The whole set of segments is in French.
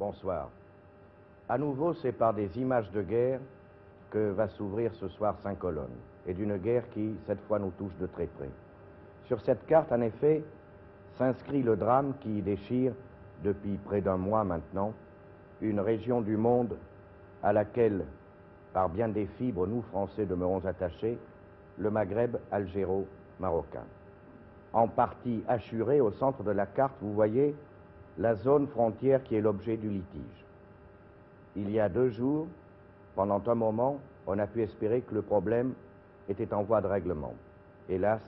Bonsoir. À nouveau, c'est par des images de guerre que va s'ouvrir ce soir Saint-Colonne, et d'une guerre qui, cette fois, nous touche de très près. Sur cette carte, en effet, s'inscrit le drame qui déchire, depuis près d'un mois maintenant, une région du monde à laquelle, par bien des fibres, nous, Français, demeurons attachés, le Maghreb algéro-marocain. En partie assuré, au centre de la carte, vous voyez la zone frontière qui est l'objet du litige. Il y a 2 jours, pendant un moment, on a pu espérer que le problème était en voie de règlement. Hélas,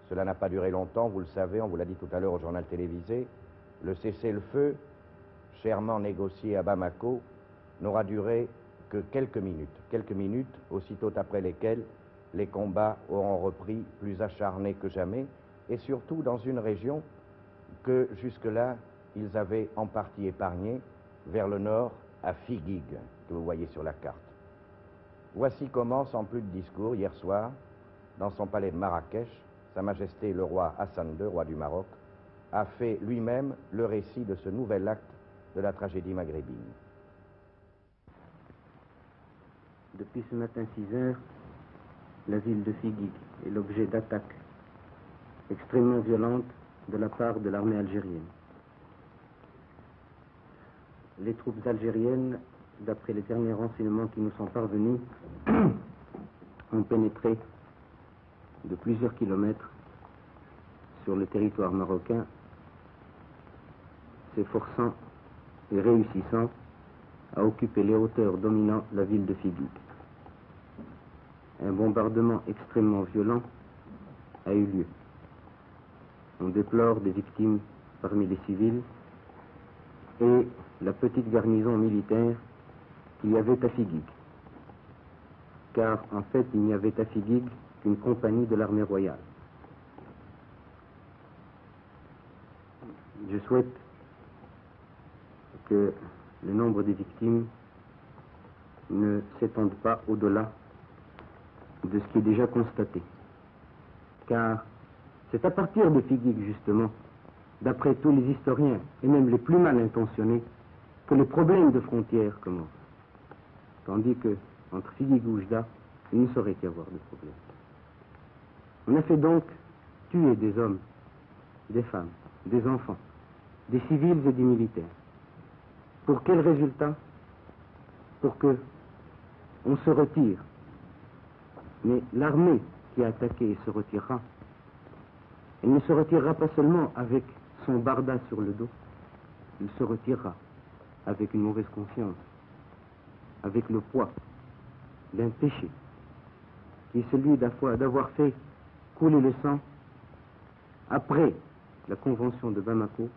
cela n'a pas duré longtemps, vous le savez, on vous l'a dit tout à l'heure au journal télévisé, le cessez-le-feu, chèrement négocié à Bamako, n'aura duré que quelques minutes, aussitôt après lesquelles les combats auront repris plus acharnés que jamais, et surtout dans une région que jusque-là, ils avaient en partie épargnée, vers le nord, à Figuig, que vous voyez sur la carte. Voici comment, sans plus de discours, hier soir, dans son palais de Marrakech, Sa Majesté le roi Hassan II, roi du Maroc, a fait lui-même le récit de ce nouvel acte de la tragédie maghrébine. Depuis ce matin 6 heures, la ville de Figuig est l'objet d'attaques extrêmement violentes de la part de l'armée algérienne. Les troupes algériennes, d'après les derniers renseignements qui nous sont parvenus, ont pénétré de plusieurs kilomètres sur le territoire marocain, s'efforçant et réussissant à occuper les hauteurs dominant la ville de Figuig. Un bombardement extrêmement violent a eu lieu. On déplore des victimes parmi les civils et la petite garnison militaire qu'il y avait à Figuig. Car en fait, il n'y avait à Figuig qu'une compagnie de l'armée royale. Je souhaite que le nombre des victimes ne s'étende pas au-delà de ce qui est déjà constaté. Car c'est à partir de Figuig, justement, d'après tous les historiens, et même les plus mal intentionnés, que les problèmes de frontières commencent. Tandis que, entre Figuig et Oujda, il ne saurait y avoir de problème. On a fait donc tuer des hommes, des femmes, des enfants, des civils et des militaires. Pour quel résultat? Pour que on se retire. Mais l'armée qui a attaqué se retirera. Elle ne se retirera pas seulement avec son barda sur le dos, il se retirera avec une mauvaise conscience, avec le poids d'un péché, qui est celui d'avoir fait couler le sang après la convention de Bamako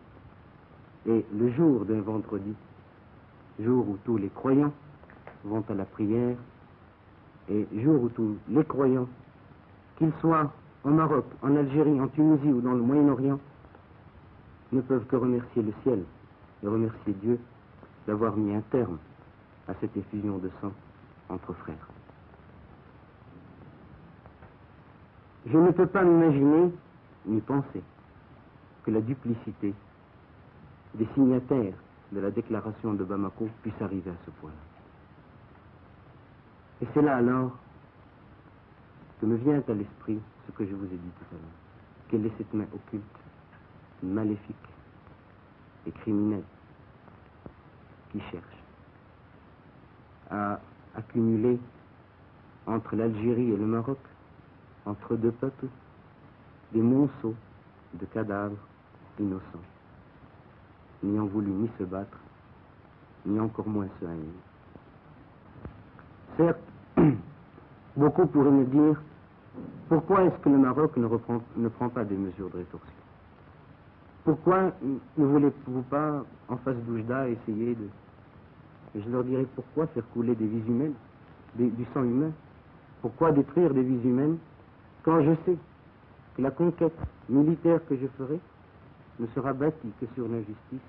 et le jour d'un vendredi, jour où tous les croyants vont à la prière et jour où tous les croyants, qu'ils soient en Maroc, en Algérie, en Tunisie ou dans le Moyen-Orient, ne peuvent que remercier le ciel et remercier Dieu d'avoir mis un terme à cette effusion de sang entre frères. Je ne peux pas m'imaginer ni penser que la duplicité des signataires de la déclaration de Bamako puisse arriver à ce point-là. Et c'est là alors que me vient à l'esprit ce que je vous ai dit tout à l'heure. Quelle est cette main occulte, maléfique et criminelle qui cherche à accumuler entre l'Algérie et le Maroc, entre 2 peuples, des monceaux de cadavres innocents, n'ayant voulu ni se battre, ni encore moins se haïr. Certes, beaucoup pourraient me dire, pourquoi est-ce que le Maroc ne prend pas des mesures de rétorsion? Pourquoi ne voulez-vous pas, en face d'Oujda, essayer de... Et je leur dirais, pourquoi faire couler des vies humaines, du sang humain? Pourquoi détruire des vies humaines quand je sais que la conquête militaire que je ferai ne sera bâtie que sur l'injustice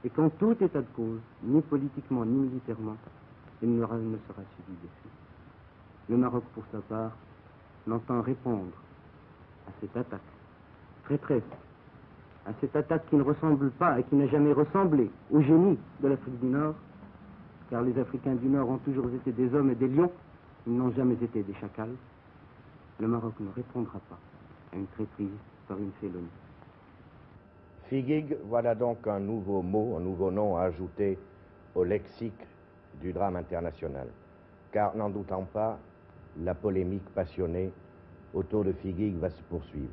et qu'en tout état de cause, ni politiquement ni militairement, il ne sera suivi dessus. Le Maroc, pour sa part, n'entend répondre à cette attaque traîtresse à cette attaque qui ne ressemble pas et qui n'a jamais ressemblé au génie de l'Afrique du Nord, car les Africains du Nord ont toujours été des hommes et des lions, ils n'ont jamais été des chacals, le Maroc ne répondra pas à une traîtrise par une félonie. Figuig, voilà donc un nouveau mot, un nouveau nom à ajouter au lexique du drame international. Car, n'en doutant pas, la polémique passionnée autour de Figuig va se poursuivre.